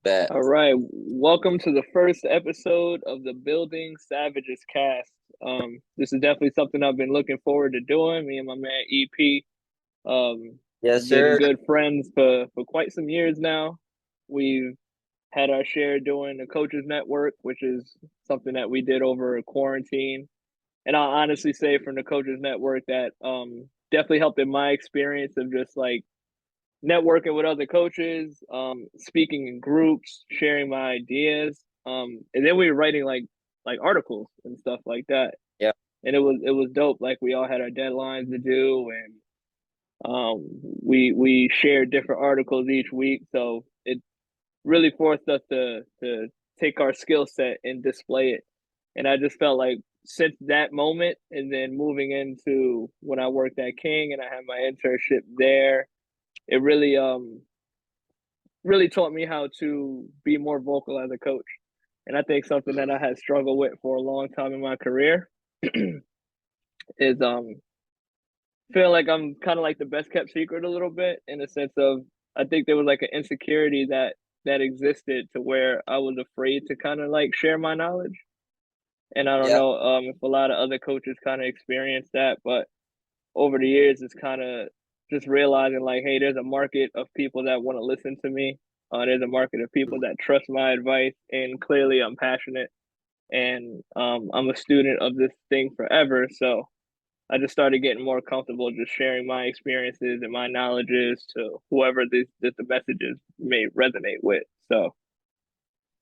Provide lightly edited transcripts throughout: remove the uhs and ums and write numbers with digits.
Bet. All right, welcome to the first episode of the Building Savages cast. This is definitely something I've been looking forward to doing. Me and my man EP Yes, have been sir. good friends for quite some years now. We've had our share doing the Coaches Network, which is something that we did over quarantine. And I'll honestly say from the Coaches Network that definitely helped in my experience of just like networking with other coaches, speaking in groups, sharing my ideas, and then we were writing like articles and stuff like that. Yeah, And it was dope. Like we all had our deadlines to do, and we shared different articles each week. So it really forced us to take our skill set and display it. And I just felt like since that moment, and then moving into when I worked at King and I had my internship there, it really taught me how to be more vocal as a coach. And I think something that I had struggled with for a long time in my career is feel like I'm kind of like the best kept secret a little bit in the sense of I think there was like an insecurity that existed to where I was afraid to kind of like share my knowledge. And I don't yeah, know if a lot of other coaches kind of experience that, but over the years, it's kind of just realizing like, hey, there's a market of people that want to listen to me. There's a market of people that trust my advice, and clearly I'm passionate and I'm a student of this thing forever. So I just started getting more comfortable just sharing my experiences and my knowledges to whoever the messages may resonate with. So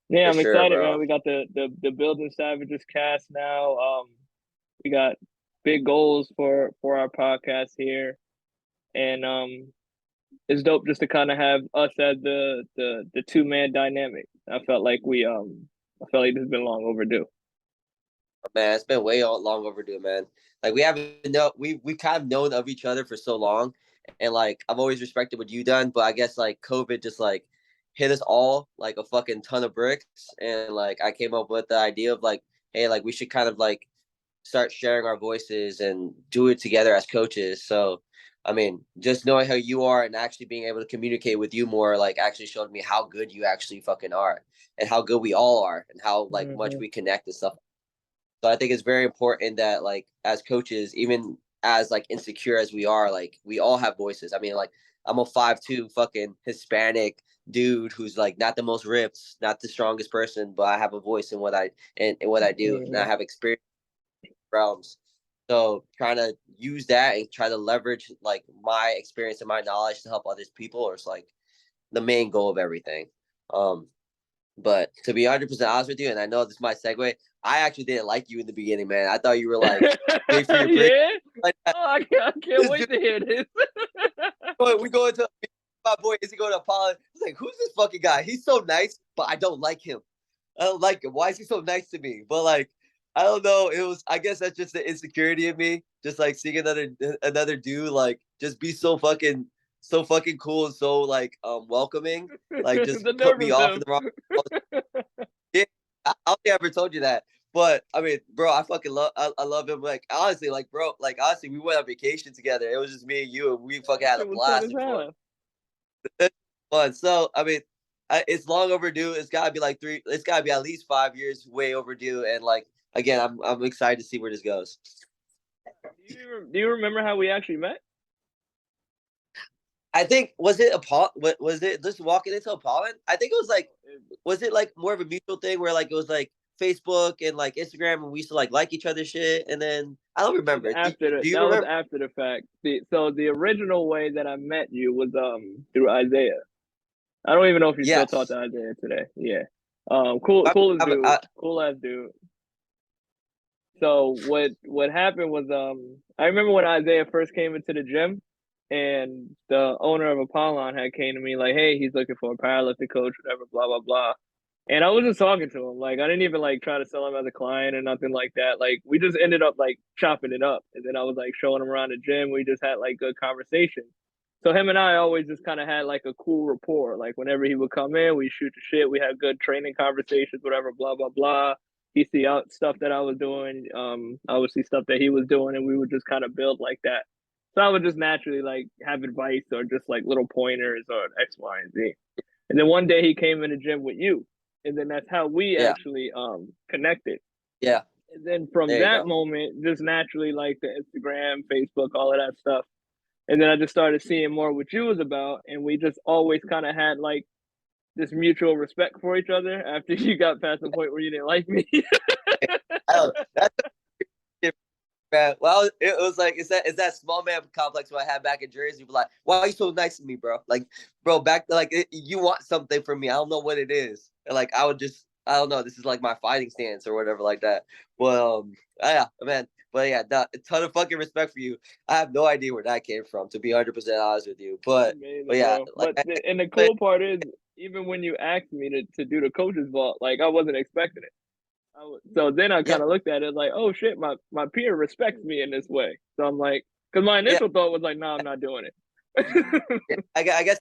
yeah, for I'm sure, excited, man. bro. We got the Building Savages cast now. We got big goals for our podcast here, and it's dope just to kind of have us as the two-man dynamic. I felt like this has been long overdue. Man, it's been long overdue, man. Like we kind of known of each other for so long, and like I've always respected what you done, but I guess like COVID just like hit us all like a fucking ton of bricks, and like I came up with the idea of like, hey, like we should kind of like start sharing our voices and do it together as coaches. So, I mean, just knowing how you are and actually being able to communicate with you more, like actually showed me how good you actually fucking are and how good we all are and how like much Mm-hmm. we connect and stuff. So I think it's very important that like as coaches, even as like insecure as we are, like we all have voices. I mean, like I'm a 5'2" fucking Hispanic dude who's like not the most ripped, not the strongest person, but I have a voice in what in what I do, and I Mm-hmm. have experience realms. So trying to use that and try to leverage like my experience and my knowledge to help others people is like the main goal of everything. Um, but to be 100% honest with you, and I know this might segue, I actually didn't like you in the beginning, man. I thought you were like big for your break. Yeah. Like that. Oh, I can't This wait dude, to hear this. we go into my boy. Is he going to Apollo? I was like, who's this fucking guy? He's so nice, but I don't like him. I don't like him. Why is he so nice to me? But like, I don't know. It was. I guess that's just the insecurity in me. Just like seeing another dude like just be so fucking cool and so like welcoming. Like just The put nerve me of off in him. the wrong. Yeah, I don't think I ever told you that. But I mean, bro, I fucking I love him. Like honestly, like bro, like honestly, we went on vacation together. It was just me and you, and we fucking That had a shit was fun blast as and fun. hell. Fun. So I mean, it's long overdue. It's got to be like three. It's got to be at least 5 years way overdue. And like again, I'm excited to see where this goes. Do you remember how we actually met? I think was it a what was it just walking into a pollen? I think it was like was it like more of a mutual thing where like it was like Facebook and like Instagram and we used to like each other shit and then I don't That was remember. after Do that you was remember? after the fact. So the original way that I met you was through Isaiah. I don't even know if you still talk Yes. to Isaiah today. Yeah. Cool, I, cool as I, dude. I, Cool as dude. So what happened was I remember when Isaiah first came into the gym and the owner of Apollon had came to me like, hey, he's looking for a powerlifting coach, whatever, blah blah blah. And I was just talking to him. Like I didn't even like try to sell him as a client or nothing like that. Like we just ended up like chopping it up. And then I was like showing him around the gym. We just had like good conversation. So him and I always just kind of had like a cool rapport. Like whenever he would come in, we shoot the shit. We had good training conversations, whatever, blah blah blah. He see out stuff that I was doing, obviously stuff that he was doing, and we would just kind of build like that. So I would just naturally like have advice or just like little pointers or X, Y, and Z. And then one day he came in the gym with you, and then that's how we Yeah. actually connected. Yeah. And then from There you that go. moment, just naturally like the Instagram, Facebook, all of that stuff. And then I just started seeing more what you was about, and we just always kind of had like this mutual respect for each other after you got past the point where you didn't like me. Oh, that's man. Well, it was like it's that small man complex what I had back in Jersey. Like, why are you so nice to me, bro? Like, bro, back like you want something from me. I don't know what it is. And, like, I would just I don't know. This is like my fighting stance or whatever like that. Well, yeah, man. But yeah, a ton of fucking respect for you. I have no idea where that came from, to be 100% honest with you. But Amazing, yeah, bro. like, And the cool part is, even when you asked me to do the coach's vault, like I wasn't expecting it. So then I yeah, kind of looked at it like, oh shit, my peer respects me in this way. So I'm like, because my yeah. initial thought was like, no, I'm not doing it. Yeah, I guess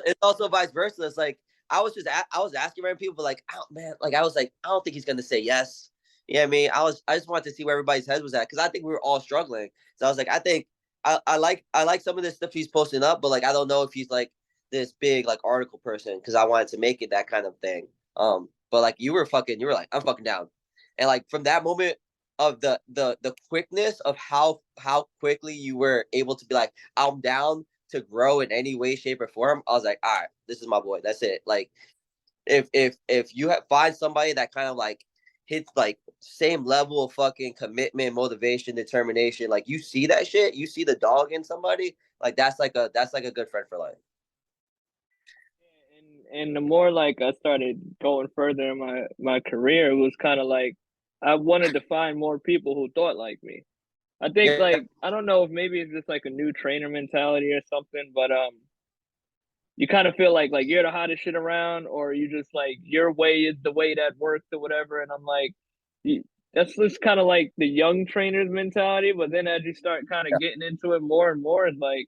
it's also vice versa. It's like I was asking random people, but like, oh man, like I was like, I don't think he's gonna say yes. You know what I mean? I just wanted to see where everybody's head was at because I think we were all struggling. So I was like, I think I like some of this stuff he's posting up, but like I don't know if he's like this big like article person because I wanted to make it that kind of thing. But like you were like, I'm fucking down. And like from that moment of the quickness of how quickly you were able to be like, I'm down to grow in any way, shape, or form, I was like, all right, this is my boy. That's it. Like, if you find somebody that kind of like hits like same level of fucking commitment, motivation, determination, like you see that shit, you see the dog in somebody, like that's like a good friend for life. And the more like I started going further in my career, it was kind of like I wanted to find more people who thought like me. I think Yeah, like I don't know if maybe it's just like a new trainer mentality or something, but you kind of feel like you're the hottest shit around, or you just like your way is the way that works or whatever. And I'm like, that's just kind of like the young trainers mentality. But then as you start kind of getting into it more and more, it's like,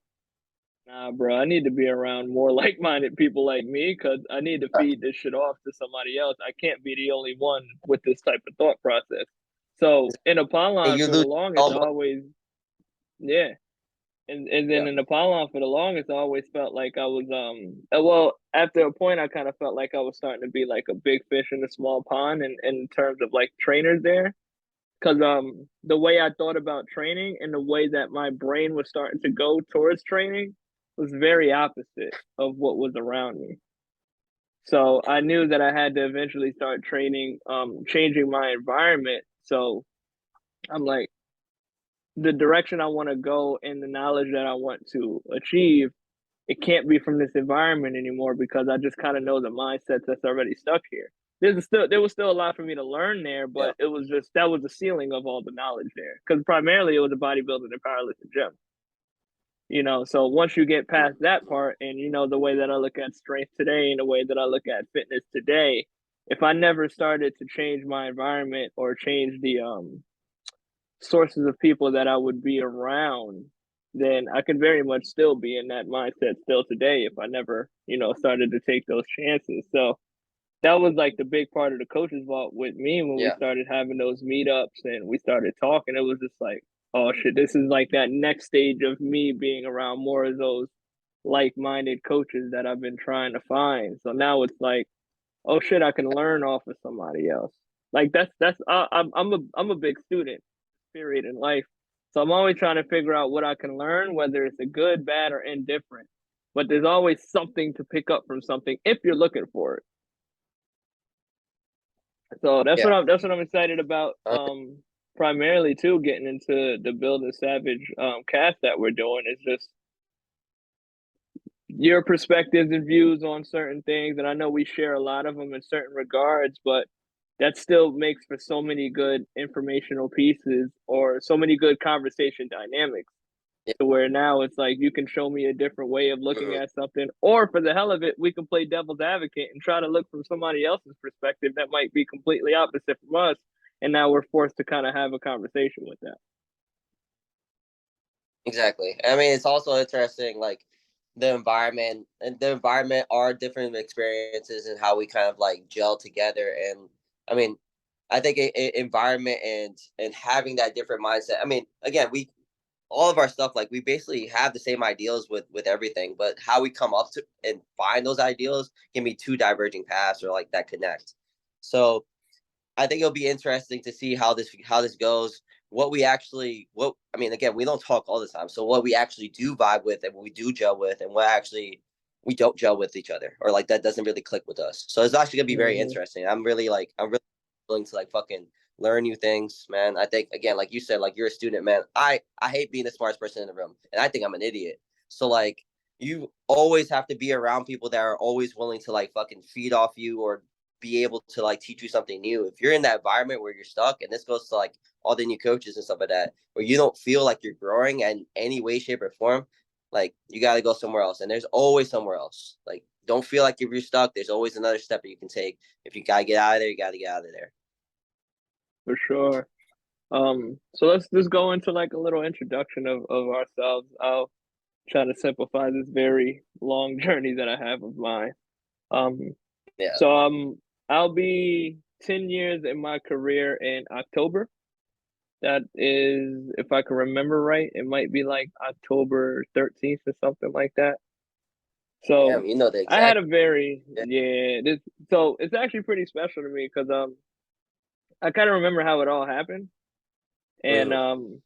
nah, bro, I need to be around more like-minded people like me because I need to yeah. feed this shit off to somebody else. I can't be the only one with this type of thought process. So in And Apollon you for the lose longest, I almost. always yeah. And then Yeah, in Apollon for the longest, I always felt like I was well, after a point I kind of felt like I was starting to be like a big fish in a small pond in terms of like trainers there. Cause the way I thought about training and the way that my brain was starting to go towards training was very opposite of what was around me. So I knew that I had to eventually start training, changing my environment. So I'm like, the direction I want to go and the knowledge that I want to achieve, it can't be from this environment anymore because I just kind of know the mindsets that's already stuck here. There was still a lot for me to learn there, yeah, but it was just that was the ceiling of all the knowledge there because primarily it was a bodybuilding and powerlifting gym. So once you get past that part, and the way that I look at strength today and the way that I look at fitness today, if I never started to change my environment or change the sources of people that I would be around, then I could very much still be in that mindset still today if I never, started to take those chances. So that was like the big part of the coaches vault with me when we yeah. started having those meetups and we started talking. It was just like, oh shit, this is like that next stage of me being around more of those like-minded coaches that I've been trying to find. So now it's like, oh shit, I can learn off of somebody else. Like that's I'm a big student, period, in life. So I'm always trying to figure out what I can learn, whether it's a good, bad, or indifferent. But there's always something to pick up from something if you're looking for it. So Yeah. that's what I'm excited about. Primarily too, getting into the Build a Savage cast that we're doing is just your perspectives and views on certain things, and I know we share a lot of them in certain regards, but that still makes for so many good informational pieces or so many good conversation dynamics Yeah. to where now it's like you can show me a different way of looking Mhm. at something, or for the hell of it, we can play devil's advocate and try to look from somebody else's perspective that might be completely opposite from us, and now we're forced to kind of have a conversation with that. Exactly. I mean, it's also interesting, like the environment, our different experiences, and how we kind of like gel together. And I mean, I think environment and having that different mindset. I mean, again, all of our stuff, like we basically have the same ideals with everything, but how we come up to and find those ideals can be two diverging paths or like that connect. So I think it'll be interesting to see how this goes. What we actually, what I mean, again, we don't talk all the time. So what we actually do vibe with, and what we do gel with, and what actually we don't gel with each other, or like that doesn't really click with us. So it's actually gonna be very Mm-hmm. interesting. I'm really willing to like fucking learn new things, man. I think again, like you said, like you're a student, man. I hate being the smartest person in the room, and I think I'm an idiot. So like you always have to be around people that are always willing to like fucking feed off you or be able to like teach you something new. If you're in that environment where you're stuck, and this goes to like all the new coaches and stuff like that, where you don't feel like you're growing in any way, shape, or form, like you got to go somewhere else. And there's always somewhere else. Like don't feel like if you're stuck, there's always another step that you can take. If you gotta get out of there, you gotta get out of there. For sure. So let's just go into like a little introduction of ourselves. I'll try to simplify this very long journey that I have of mine. Um, Yeah. so I'll be 10 years in my career in October. That is, if I can remember right, it might be like October 13th or something like that. Damn, So you know the I had exact. a very, Yeah. yeah, this, so it's actually pretty special to me because I kind of remember how it all happened. And Mm,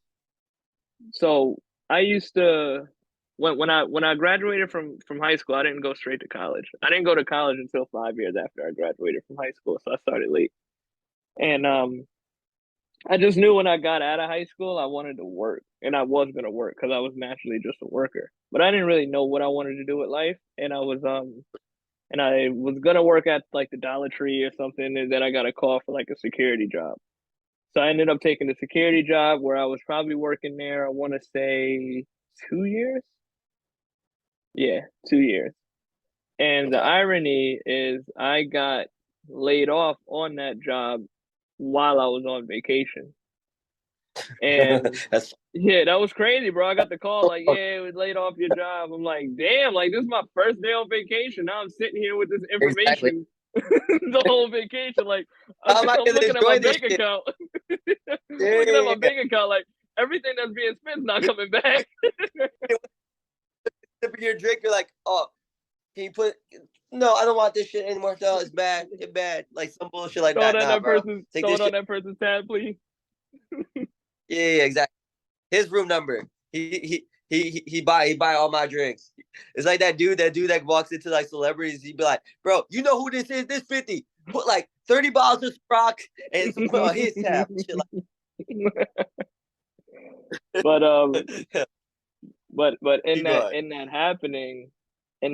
so I used to when I graduated from high school, I didn't go straight to college. I didn't go to college until 5 years after I graduated from high school, so I started late. And I just knew when I got out of high school, I wanted to work, and I was gonna work because I was naturally just a worker. But I didn't really know what I wanted to do with life, and I was gonna work at like the Dollar Tree or something, and then I got a call for like a security job. So I ended up taking the security job where I was probably working there, I want to say 2 years. Yeah, 2 years. And the okay. irony is I got laid off on that job while I was on vacation. And That's yeah, that was crazy, bro. I got the call like, yeah, we laid off your job. I'm like, damn, like this is my first day on vacation. Now I'm sitting here with this exactly. information the whole vacation. Like How am I I'm gonna looking at my enjoy this bank shit? account. I'm looking at my Yeah. bank account like everything that's being spent is not coming back. Sipping your drink, you're like, oh, can you put? No, I don't want this shit anymore. No, it's bad. It's bad. Like some bullshit like throw it that. on Nah, that bro. person's Take throw this it on shit. that person's tab, please. Yeah, yeah, exactly. His room number. He buy all my drinks. It's like that dude that walks into like celebrities. He'd be like, bro, you know who this is? This 50. Put like 30 bottles of Sprock and some on his tab. Shit But like but keep going. in that happening, I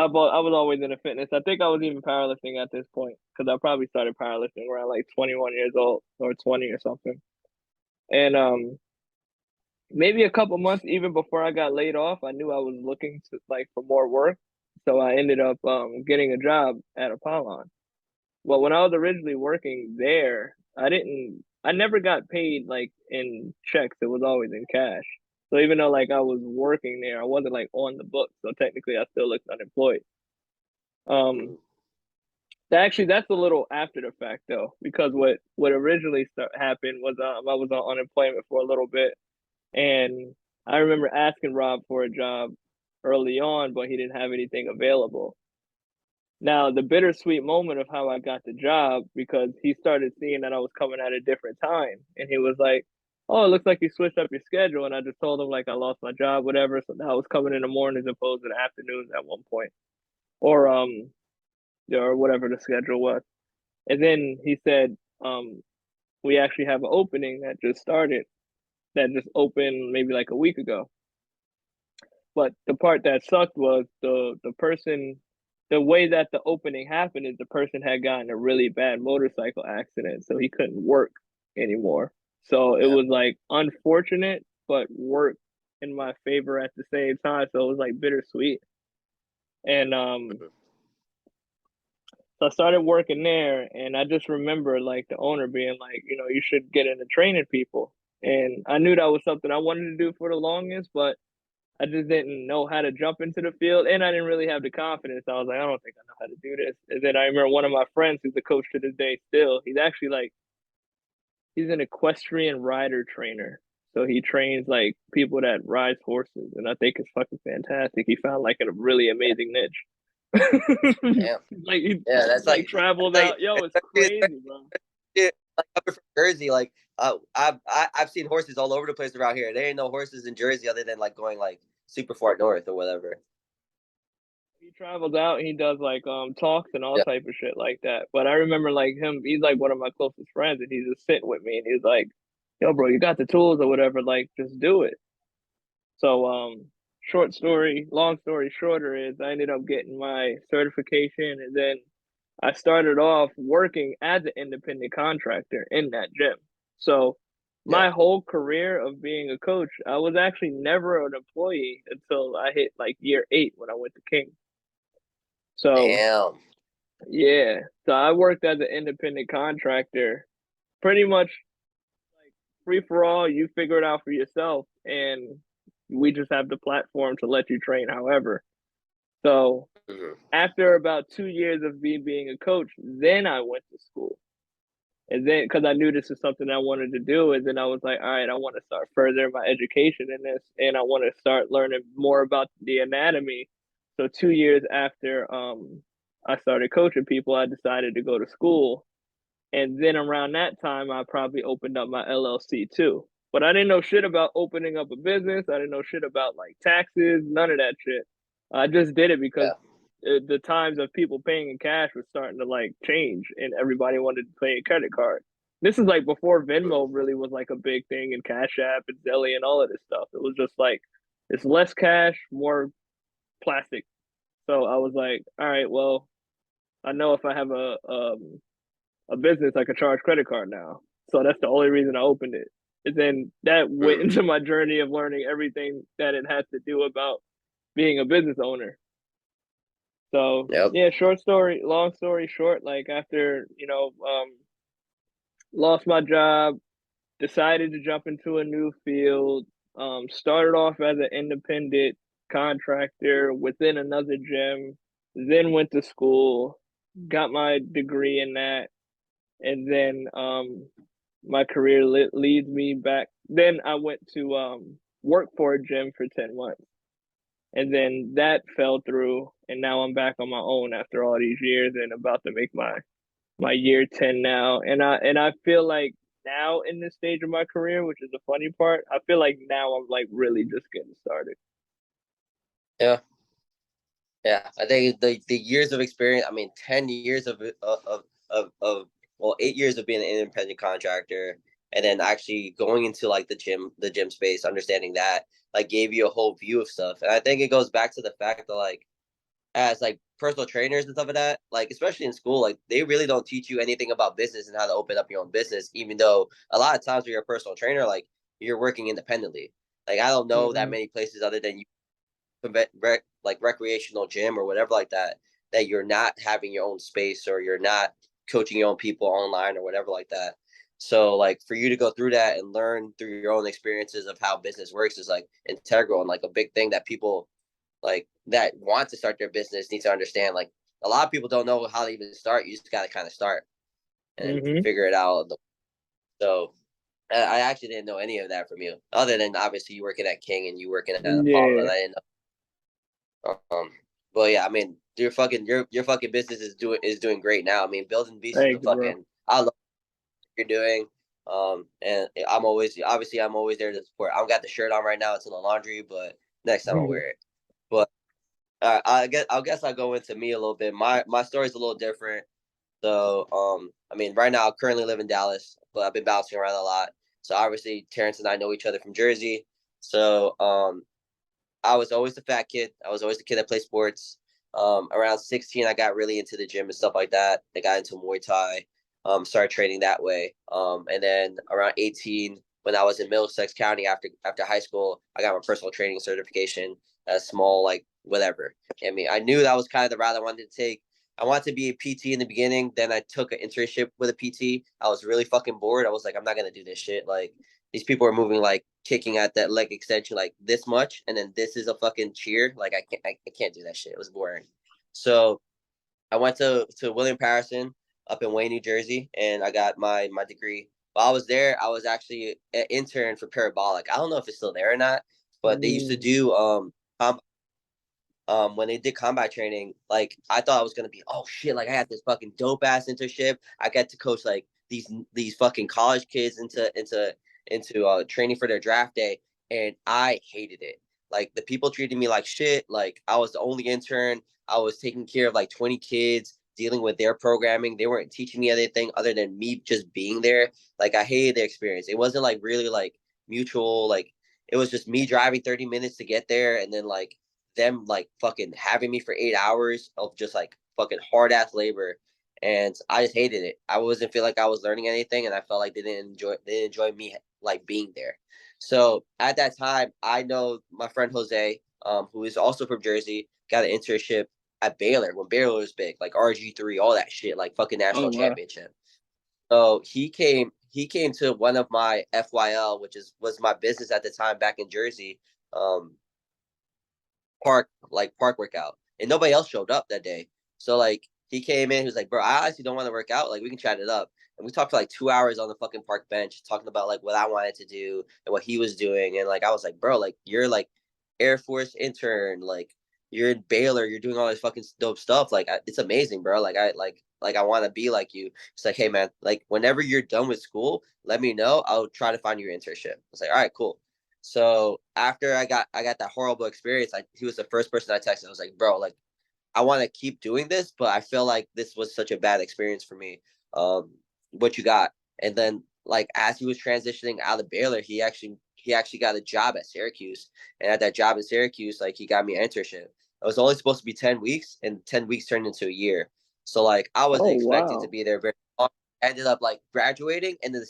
was always into fitness. I think I was even powerlifting at this point because I probably started powerlifting around like 21 years old or 20 or something. And maybe a couple months even before I got laid off, I knew I was looking to like for more work. So I ended up getting a job at Apollon. Well, when I was originally working there, I never got paid like in checks. It was always in cash. So even though like I was working there, I wasn't like on the books. So technically I still looked unemployed. Um, Mm, actually that's a little after the fact though, because what originally happened was I was on unemployment for a little bit, and I remember asking Rob for a job early on, but he didn't have anything available. Now, the bittersweet moment of how I got the job, because he started seeing that I was coming at a different time. And he was like, oh, it looks like you switched up your schedule. And I just told him, like, I lost my job, whatever. So now I was coming in the mornings opposed to the afternoons at one point, or, or whatever the schedule was. And then he said, we actually have an opening that just started, that just opened maybe like a week ago. But the part that sucked was the person, the way that the opening happened is the person had gotten a really bad motorcycle accident, so he couldn't work anymore. So it yeah. was like unfortunate, but worked in my favor at the same time. So it was like bittersweet. And Mhm. so I started working there, and I just remember like the owner being like, you should get into training people. And I knew that was something I wanted to do for the longest, but I just didn't know how to jump into the field, and I didn't really have the confidence. I was like, I don't think I know how to do this. And then I remember one of my friends, who's a coach to this day, still, he's actually like he's an equestrian rider trainer. So he trains like people that ride horses, and I think it's fucking fantastic. He found like a really amazing niche. Damn. Like he Yeah, that's like travels like out. Yo, it's crazy, bro. like coming from Jersey. Like I've seen horses all over the place around here. There ain't no horses in Jersey other than like going like super far north or whatever. He travels out and he does like talks and all Yeah. type of shit like that. But I remember like him, he's like one of my closest friends, and he's just sitting with me, and he's like, "Yo, bro, you got the tools or whatever. Like, just do it." So long story shorter is I ended up getting my certification, and then I started off working as an independent contractor in that gym. So Yeah. my whole career of being a coach, I was actually never an employee until I hit like year 8 when I went to King. So Damn. yeah, so I worked as an independent contractor, pretty much like free for all. You figure it out for yourself, and we just have the platform to let you train however. So Mm-hmm. after about 2 years of me being a coach, then I went to school. And then, because I knew this is something I wanted to do, and then I was like, all right, I want to start furthering my education in this, and I want to start learning more about the anatomy. So 2 years after I started coaching people, I decided to go to school, and then around that time, I probably opened up my LLC too. But I didn't know shit about opening up a business. I didn't know shit about like taxes, none of that shit. I just did it because Yeah. the times of people paying in cash was starting to like change, and everybody wanted to pay a credit card. This is like before Venmo really was like a big thing, and Cash App and Zelly and all of this stuff. It was just like it's less cash, more plastic. So I was like, all right, well, I know if I have a business, I could charge credit card now. So that's the only reason I opened it. And then that went Mm. into my journey of learning everything that it has to do about being a business owner. So Yep. yeah, long story short, like after, lost my job, decided to jump into a new field, started off as an independent contractor within another gym, then went to school, got my degree in that, and then my career leads me back. Then I went to work for a gym for 10 months, and then that fell through, and now I'm back on my own after all these years and about to make my year 10 now. And I feel like now in this stage of my career, which is the funny part, I feel like now I'm like really just getting started. Yeah. Yeah. I think the years of experience. I mean, 10 years of well, 8 years of being an independent contractor, and then actually going into like the gym space, understanding that like gave you a whole view of stuff. And I think it goes back to the fact that like as like personal trainers and stuff like that, like especially in school, like they really don't teach you anything about business and how to open up your own business. Even though a lot of times when you're a personal trainer, like you're working independently. Like I don't know that Mm-hmm. many places other than you, like recreational gym or whatever like that, that you're not having your own space or you're not coaching your own people online or whatever like that. So like for you to go through that and learn through your own experiences of how business works is like integral and like a big thing that people like that want to start their business need to understand. Like a lot of people don't know how to even start. You just got to kind of start and Mm-hmm. figure it out. So I actually didn't know any of that from you, other than obviously you working at King and you working at Apollo. And Yeah. I didn't know. But yeah, I mean, your fucking business is doing great now. I mean, building beasts is a Thank you, bro. fucking. I love what you're doing. And I'm always there to support. I don't got the shirt on right now; it's in the laundry, but next time I'll wear it. But I guess I'll go into me a little bit. My story's a little different. So I mean, right now I currently live in Dallas, but I've been bouncing around a lot. So obviously Terrance and I know each other from Jersey. So I was always the fat kid. I was always the kid that played sports. Around 16, I got really into the gym and stuff like that. I got into Muay Thai. Started training that way. And then around 18, when I was in Middlesex County after high school, I got my personal training certification at a small like whatever. I mean, I knew that was kind of the route I wanted to take. I wanted to be a PT in the beginning. Then I took an internship with a PT. I was really fucking bored. I was like, I'm not gonna do this shit. Like these people are moving like kicking at that leg extension like this much, and then this is a fucking cheer. Like I can't do that shit. It was boring. So I went to William Patterson up in Wayne, New Jersey, and I got my degree. While I was there, I was actually an intern for Parabolic. I don't know if it's still there or not, but they used to Mm. do when they did combat training, like I thought I was gonna be, oh shit, like I had this fucking dope ass internship. I get to coach like these fucking college kids into training for their draft day, and I hated it. Like the people treated me like shit. Like I was the only intern. I was taking care of like 20 kids, dealing with their programming. They weren't teaching me anything other than me just being there. Like I hated the experience. It wasn't like really like mutual. Like it was just me driving 30 minutes to get there, and then like them like fucking having me for 8 hours of just like fucking hard ass labor, and I just hated it. I wasn't feel like I was learning anything, and I felt like they didn't enjoy me like being there. So at that time, I know my friend Jose, who is also from Jersey, got an internship at Baylor when Baylor was big, like RG3, all that shit, like fucking Oh national wow. championship. So he came to one of my FYL, which was my business at the time back in Jersey. Um, park workout, and nobody else showed up that day. So like he came in, he was like, "Bro, I honestly don't want to work out. Like we can chat it up." And we talked for like 2 hours on the fucking park bench, talking about like what I wanted to do and what he was doing. And like I was like, "Bro, like you're like Air Force intern, like you're in Baylor, you're doing all this fucking dope stuff. Like it's amazing, bro. Like I want to be like you." It's like, "Hey man, like whenever you're done with school, let me know. I'll try to find your internship." I was like, "All right, cool." So after I got that horrible experience, he was the first person I texted. I was like, "Bro, like I want to keep doing this, but I feel like this was such a bad experience for me. Um, what you got?" And then like as he was transitioning out of Baylor, he actually got a job at Syracuse, and at that job in Syracuse, like he got me an internship. It was only supposed to be 10 weeks, and 10 weeks turned into a year. So like I wasn't Oh expecting to wow. be there very long. I ended up like graduating, and then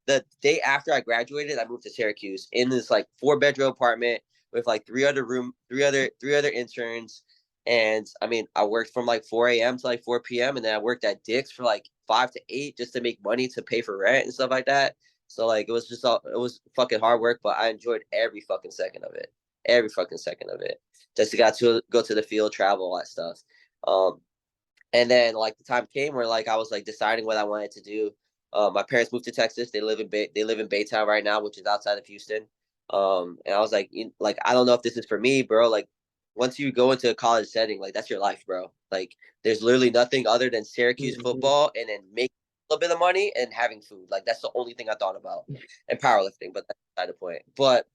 the day after I graduated, I moved to Syracuse in this like 4 bedroom apartment with like three other interns. And I mean, I worked from like 4 a.m. to like 4 p.m. And then I worked at Dick's for like 5 to 8 just to make money to pay for rent and stuff like that. So like it was fucking hard work, but I enjoyed every fucking second of it. Every fucking second of it. Just got to go to the field, travel, all that stuff. Um, and then like the time came where like I was like deciding what I wanted to do. My parents moved to Texas. They live in Baytown right now, which is outside of Houston. And I was like, like I don't know if this is for me, bro. Like once you go into a college setting, like that's your life, bro. Like there's literally nothing other than Syracuse Hmm. football and then make a little bit of money and having food. Like that's the only thing I thought about, and powerlifting, but that's beside the point. But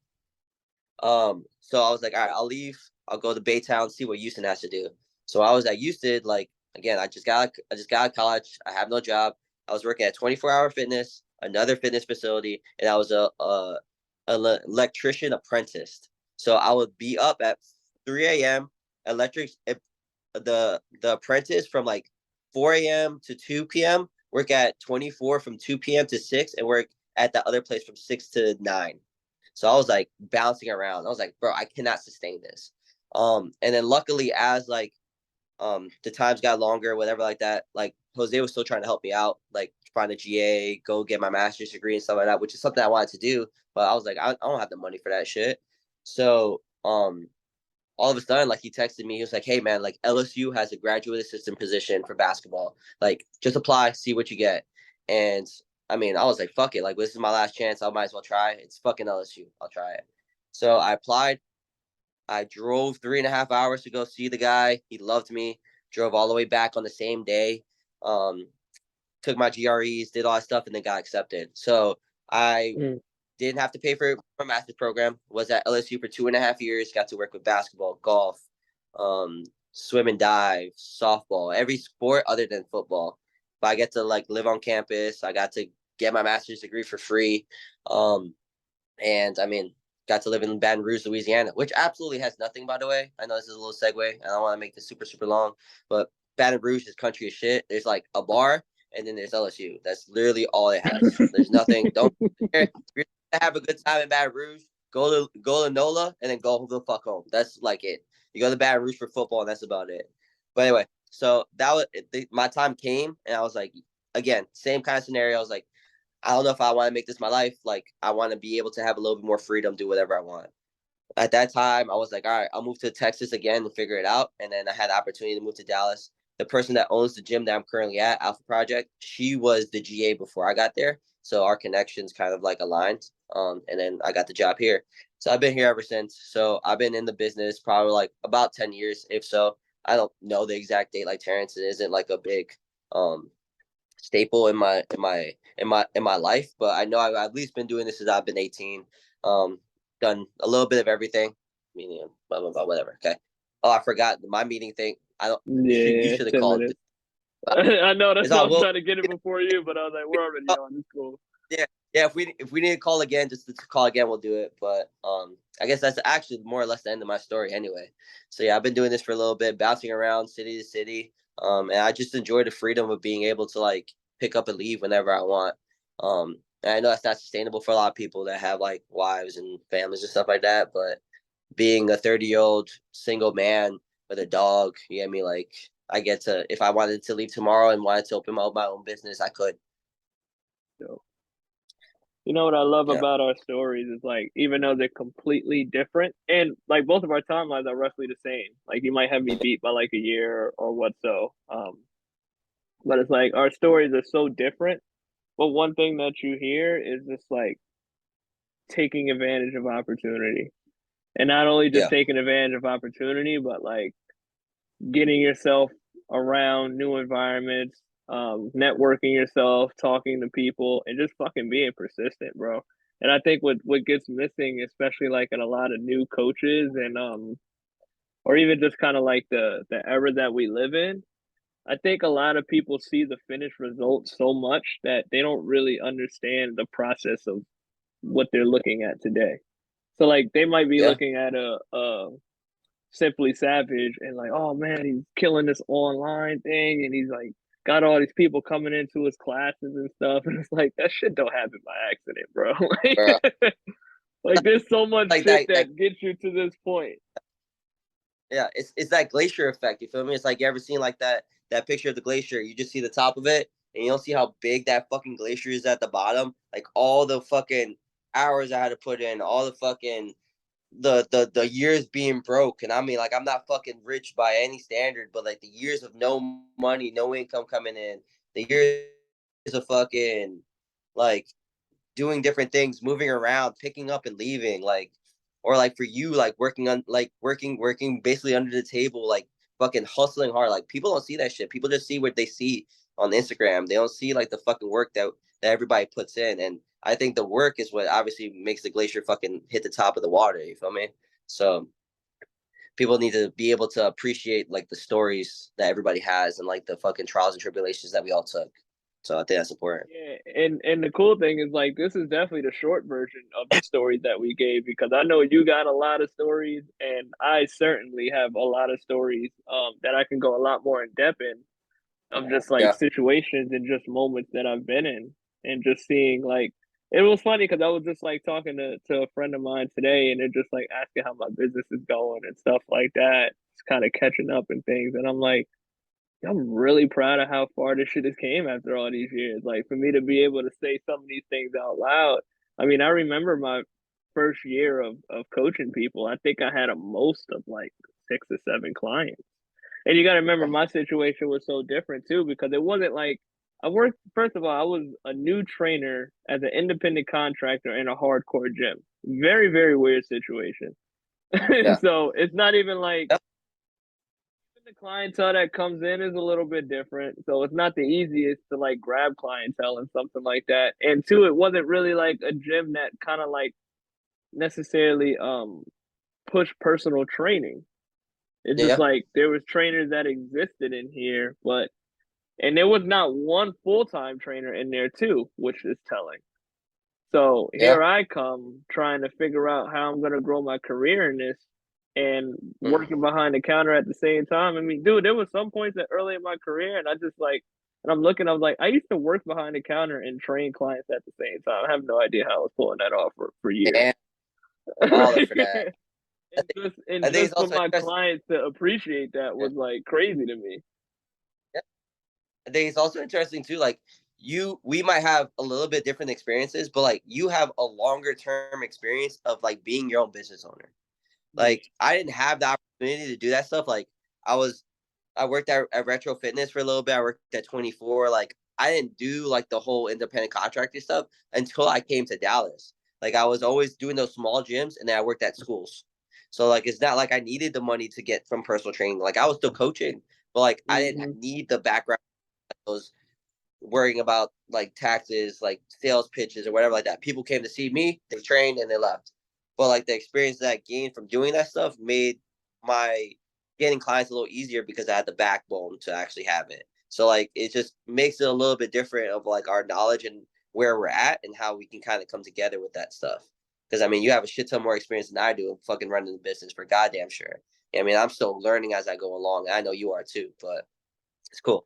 so I was like, all right, I'll leave. I'll go to Baytown, see what Houston has to do. So I was at Houston, like again, I just got out of college. I have no job. I was working at 24-hour fitness, another fitness facility, and I was a electrician apprentice. So I would be up at 3 a.m. electric the apprentice from like 4 a.m. to 2 p.m. Work at 24 from 2 p.m. to 6, and work at the other place from 6 to 9. So I was like bouncing around. I was like, bro, I cannot sustain this. And then luckily, as like the times got longer, whatever like that, like Jose was still trying to help me out, like find a GA, go get my master's degree and stuff like that, which is something I wanted to do. But I was like, I don't have the money for that shit. So all of a sudden, like he texted me, he was like, "Hey man, like LSU has a graduate assistant position for basketball. Like just apply, see what you get." And I mean, I was like, "Fuck it, like this is my last chance. I might as well try. It's fucking LSU. I'll try it." So I applied. I drove 3.5 hours to go see the guy. He loved me. Drove all the way back on the same day. Um, took my GREs, did all that stuff, and then got accepted. So I Mm. didn't have to pay for a master's program. Was at LSU for 2.5 years. Got to work with basketball, golf, um, swim and dive, softball, every sport other than football. But I get to like live on campus. I got to get my master's degree for free. Um, and I mean, got to live in Baton Rouge, Louisiana, which absolutely has nothing, by the way. I know this is a little segue. I don't want to make this super, super long, but Baton Rouge is country as shit. There's like a bar, and then there's LSU. That's literally all it has. There's nothing. Don't if you're gonna have a good time in Baton Rouge, go to NOLA and then go the fuck home. That's like it. You go to Baton Rouge for football, and that's about it. But anyway, so that was my time came, and I was like, again, same kind of scenario. I was like, I don't know if I want to make this my life. Like, I want to be able to have a little bit more freedom, do whatever I want. At that time, I was like, all right, I'll move to Texas again and figure it out. And then I had the opportunity to move to Dallas. The person that owns the gym that I'm currently at, Alpha Project, she was the GA before I got there. So our connections kind of like aligned. And then I got the job here. So I've been here ever since. So I've been in the business probably like about 10 years, if so. I don't know the exact date like Terrance. It isn't like a big staple in my life, but I know I've at least been doing this since I've been 18. Done a little bit of everything. Meaning blah blah blah whatever. Okay. Oh, I forgot my meeting thing. I don't. You Yeah, should have 10 called. minutes. I know that's It's why I all was well. trying to get it before you, but I was like, we're already on. It's cool. Yeah, yeah. If we need to call again, just to call again, we'll do it. But I guess that's actually more or less the end of my story anyway. So yeah, I've been doing this for a little bit, bouncing around city to city. And I just enjoy the freedom of being able to like pick up and leave whenever I want. And I know that's not sustainable for a lot of people that have like wives and families and stuff like that. But being a 30-year-old single man with a dog, you get me? Like I get to, if I wanted to leave tomorrow and wanted to open my own business, I could. So, you know what I love Yeah, about our stories is like, even though they're completely different, and like both of our timelines are roughly the same. Like you might have me beat by like a year or what so. But it's like our stories are so different. But one thing that you hear is just like taking advantage of opportunity. And not only just yeah, taking advantage of opportunity, but like getting yourself around new environments, networking yourself, talking to people, and just fucking being persistent, bro. And I think what gets missing, especially like in a lot of new coaches and or even just kind of like the era that we live in, I think a lot of people see the finished results so much that they don't really understand the process of what they're looking at today. So like they might be yeah. looking at a Simply Savage and like, oh man, he's killing this online thing and he's like got all these people coming into his classes and stuff. And it's like that shit don't happen by accident, bro. Bro. Like there's so much Like shit that that gets you to this point. yeah, it's that glacier effect, you feel me? It's like you ever seen like that picture of the glacier, you just see the top of it and you don't see how big that fucking glacier is at the bottom. Like all the fucking hours I had to put in, all the fucking the years being broke. And I mean like I'm not fucking rich by any standard, but like the years of no money, no income coming in, the years of fucking like doing different things, moving around, picking up and leaving, like, or like for you, like working on, like working basically under the table, like fucking hustling hard. Like people don't see that shit. People just see what they see on Instagram. They don't see like the fucking work that everybody puts in. And I think the work is what obviously makes the glacier fucking hit the top of the water. You feel me? So people need to be able to appreciate like the stories that everybody has and like the fucking trials and tribulations that we all took. So I think that's important. Yeah, and the cool thing is like this is definitely the short version of the stories that we gave because I know you got a lot of stories and I certainly have a lot of stories that I can go a lot more in depth in of just like Yeah. situations and just moments that I've been in and just seeing like it was funny because I was just like talking to a friend of mine today and they're just like asking how my business is going and stuff like that. It's kind of catching up and things. And I'm like, I'm really proud of how far this shit has came after all these years. Like for me to be able to say some of these things out loud. I mean, I remember my first year of coaching people. I think I had a most of like 6 or 7 clients. And you got to remember, my situation was so different too because it wasn't like I worked. First of all, I was a new trainer as an independent contractor in a hardcore gym. Very, very weird situation. Yeah. So it's not even like Yep. the clientele that comes in is a little bit different. So it's not the easiest to like grab clientele and something like that. And two, it wasn't really like a gym that kind of like necessarily push personal training. It's just Yeah. like there was trainers that existed in here, but and there was not one full-time trainer in there too, which is telling. So Yeah. here I come trying to figure out how I'm going to grow my career in this and Mm. working behind the counter at the same time. I mean, dude, there was some points that early in my career and I just like and I'm looking, I was like, I used to work behind the counter and train clients at the same time. I have no idea how I was pulling that off for years. And a baller for that. and just and I think just it's for also my interesting. clients to appreciate that Yeah. was like crazy to me. Yeah. I think it's also interesting too. Like we might have a little bit different experiences, but like you have a longer term experience of like being your own business owner. Yeah. Like I didn't have the opportunity to do that stuff. Like I was, I worked at Retro Fitness for a little bit. I worked at 24. Like I didn't do like the whole independent contracting stuff until I came to Dallas. Like I was always doing those small gyms, and then I worked at schools. So like it's not like I needed the money to get from personal training. Like I was still coaching, but like I didn't Mm-hmm. need the background, those worrying about like taxes, like sales pitches or whatever like that. People came to see me, they trained, and they left. But like the experience that I gained from doing that stuff made my getting clients a little easier because I had the backbone to actually have it. So like it just makes it a little bit different of like our knowledge and where we're at and how we can kind of come together with that stuff. Because I mean, you have a shit ton more experience than I do in fucking running the business for goddamn sure. I mean, I'm still learning as I go along. I know you are too, but it's cool.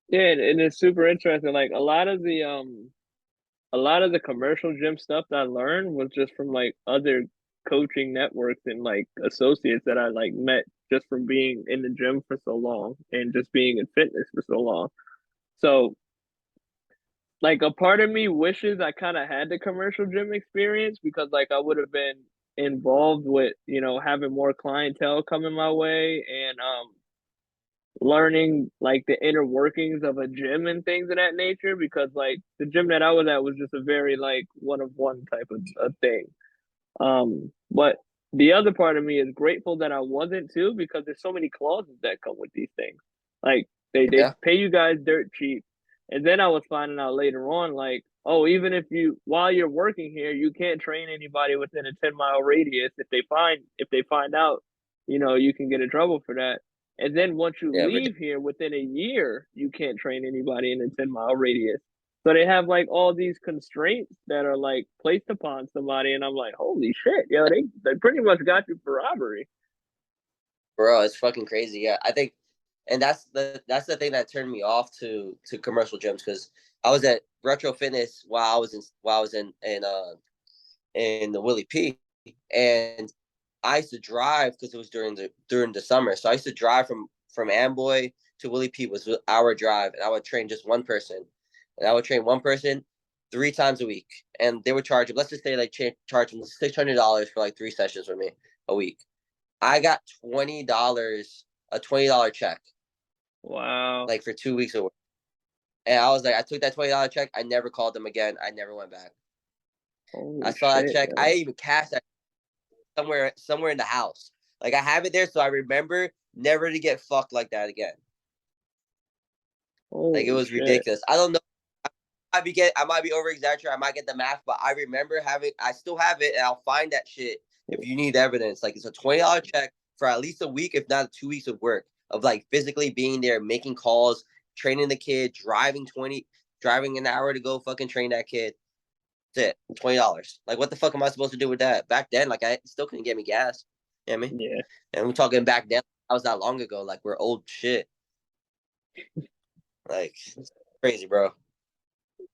Yeah, and it's super interesting. Like a lot of the commercial gym stuff that I learned was just from like other coaching networks and like associates that I like met just from being in the gym for so long and just being in fitness for so long. So like a part of me wishes I kind of had the commercial gym experience because like I would have been involved with, you know, having more clientele coming my way and learning like the inner workings of a gym and things of that nature because like the gym that I was at was just a very like one of one type of thing. But the other part of me is grateful that I wasn't too because there's so many clauses that come with these things. Like they Yeah. pay you guys dirt cheap, and then I was finding out later on like, oh, even if you while you're working here, you can't train anybody within a 10-mile radius. If they find out, you know, you can get in trouble for that. And then once you Yeah. leave here within a year, you can't train anybody in a 10-mile radius. So they have like all these constraints that are like placed upon somebody, and I'm like, holy shit, yo, they pretty much got you for robbery. Bro, it's fucking crazy. Yeah, I think, and that's the thing that turned me off to commercial gyms because I was at Retro Fitness while I was in the Willie P, and I used to drive because it was during the summer, so I used to drive from Amboy to Willie P was an hour drive, and I would train just one person, and I would train one person 3 times a week, and they would charge. Let's just say like charge them $600 for like 3 sessions with me a week. I got $20, a $20 check, Wow. like for 2 weeks of work. And I was like, I took that $20 check. I never called them again. I never went back. I Holy saw that shit, check. I yo. even cashed that somewhere in the house. Like I have it there, so I remember never to get fucked like that again. Like it Holy was shit. ridiculous. I don't know. I might be over exaggerating. I might get the math, but I remember having. I still have it, and I'll find that shit if you need evidence. Like it's a $20 check for at least a week, if not 2 weeks of work of like physically being there, making calls, training the kid, driving an hour to go fucking train that kid. That's it. $20. Like what the fuck am I supposed to do with that? Back then, like I still couldn't get me gas. You know what I mean? Yeah. And we're talking back then. That was that long ago. Like we're old shit. Like it's crazy, bro.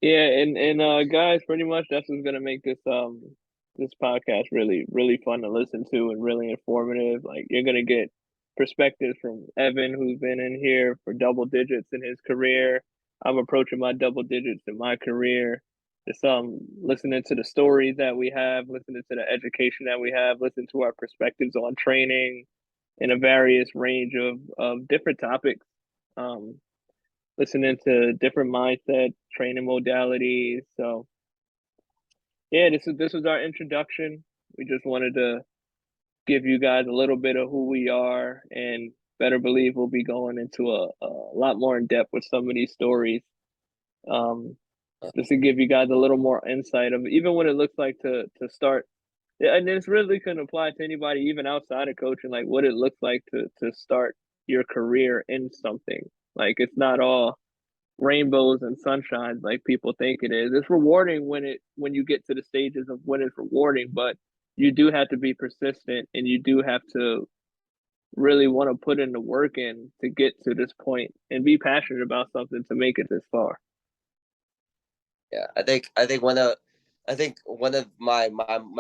Yeah, and guys, pretty much that's what's gonna make this podcast really fun to listen to and really informative. Like you're gonna get perspectives from Evan, who's been in here for double digits in his career. I'm approaching my double digits in my career. Just listening to the stories that we have, listening to the education that we have, listening to our perspectives on training in a various range of different topics. Um, Listening to different mindset, training modalities. So yeah, this was our introduction. We just wanted to give you guys a little bit of who we are, and better believe we'll be going into a lot more in depth with some of these stories. Um, just to give you guys a little more insight of even what it looks like to start. Yeah, and this really can apply to anybody, even outside of coaching, like what it looks like to start your career in something. Like it's not all rainbows and sunshines like people think it is. It's rewarding when you get to the stages of when it's rewarding, but you do have to be persistent and you do have to really want to put in the work in to get to this point and be passionate about something to make it this far. Yeah, I think one of my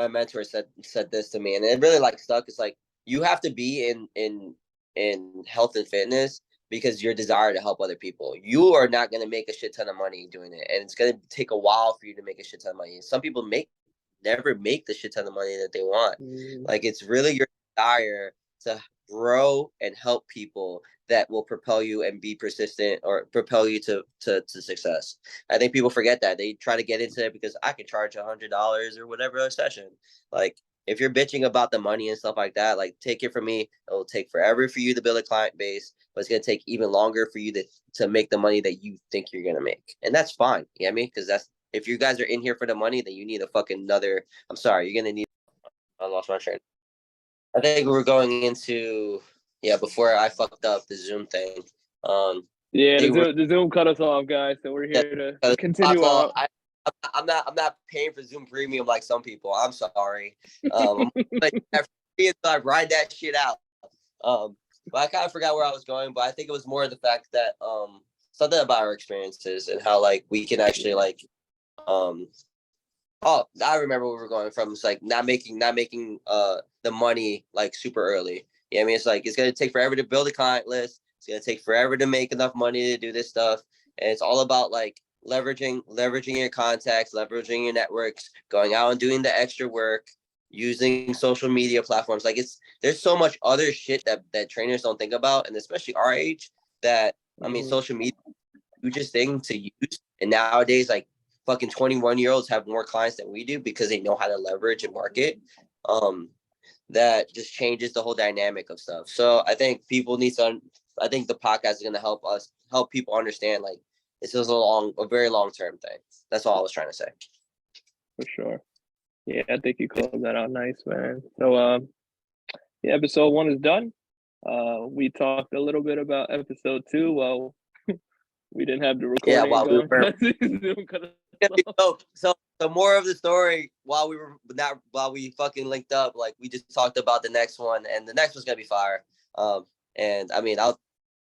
mentors said this to me, and it really like stuck. It's like you have to be in health and fitness because your desire to help other people. You are not going to make a shit ton of money doing it, and it's going to take a while for you to make a shit ton of money. Some people never make the shit ton of money that they want. Mm, Like it's really your desire grow and help people that will propel you and be persistent or propel you to success. I think people forget that. They try to get into it because I can charge $100 or whatever a session. Like if you're bitching about the money and stuff like that, like take it from me. It'll take forever for you to build a client base, but it's gonna take even longer for you to make the money that you think you're gonna make. And that's fine. You know what I mean? Because that's if you guys are in here for the money, then you need a fucking another. I'm sorry, you're gonna need. I lost my train. I think we're going into before I fucked up the Zoom thing. I Yeah, think we're the Zoom cut us off, guys. So we're here to my continue fault. out. I'm not paying for Zoom Premium like some people. I'm sorry. I'm like I ride that shit out. But I kind of forgot where I was going. But I think it was more the fact that something about our experiences and how like we can actually like um oh, I remember where we're going from. It's like not making the money like super early. Yeah, I mean it's like it's gonna take forever to build a client list. It's gonna take forever to make enough money to do this stuff. And it's all about like leveraging your contacts, leveraging your networks, going out and doing the extra work, using social media platforms. Like there's so much other shit that trainers don't think about, and especially our age, that I mean Mm-hmm. social media is the hugest thing to use. And nowadays, like fucking 21-year-olds have more clients than we do because they know how to leverage and market. Um, that just changes the whole dynamic of stuff. So I think people need to. I think the podcast is going to help people understand like this is a very long term thing. That's all I was trying to say. For sure. Yeah, I think you closed that out nice, man. So, yeah, episode 1 is done. We talked a little bit about episode 2. Well, we didn't have the Yeah, recording while we going were because Zoom cut us off. so the more of the story while we fucking linked up, like we just talked about the next one, and the next one's gonna be fire. And I mean I'll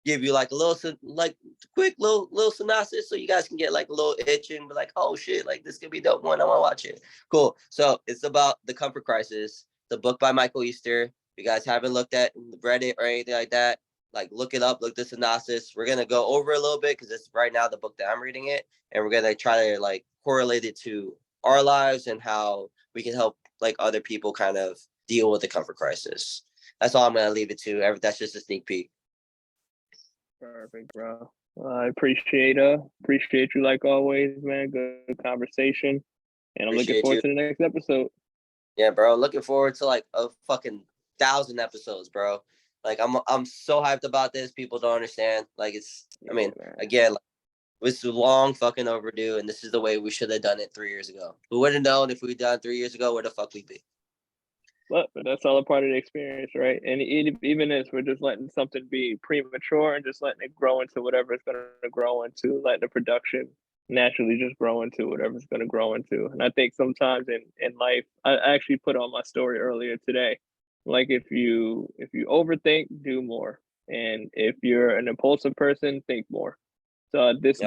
give you like a little like quick little synopsis so you guys can get like a little itch and be like, oh shit, like this could be dope one. I want to watch it. Cool. So it's about the Comfort Crisis, the book by Michael Easter. If you guys haven't read it or anything like that, like look it up, look the synopsis. We're gonna go over a little bit because it's right now the book that I'm reading it, and we're gonna try to like correlate it to our lives and how we can help like other people kind of deal with the comfort crisis. That's all I'm gonna leave it to. That's just a sneak peek. Perfect, bro. I appreciate you like always, man. Good conversation, and I'm looking Appreciate forward you. to the next episode. Yeah, bro. Looking forward to like a fucking 1,000 episodes, bro. Like I'm so hyped about this. People don't understand. Like I Yeah, mean, man. again, like, it's long fucking overdue, and this is the way we should have done it 3 years ago. Who would have known if we'd done 3 years ago where the fuck we'd be? But that's all a part of the experience, right? And even if we're just letting something be premature and just letting it grow into whatever it's going to grow into, letting the production naturally just grow into whatever it's going to grow into. And I think sometimes in life, I actually put on my story earlier today, like if you overthink, do more, and if you're an impulsive person, think more. So Yep, this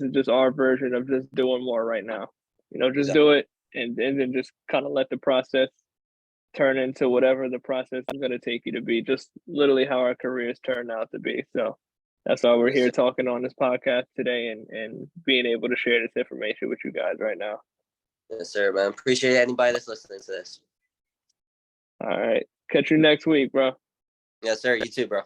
is just our version of just doing more right now. Just exactly. do it and then just kind of let the process turn into whatever the process is going to take you to be, just literally how our careers turned out to be. So that's why we're Yes, here sir. talking on this podcast today and being able to share this information with you guys right now. Yes, sir, man. Appreciate anybody that's listening to this. All right. Catch you next week, bro. Yes, sir. You too, bro.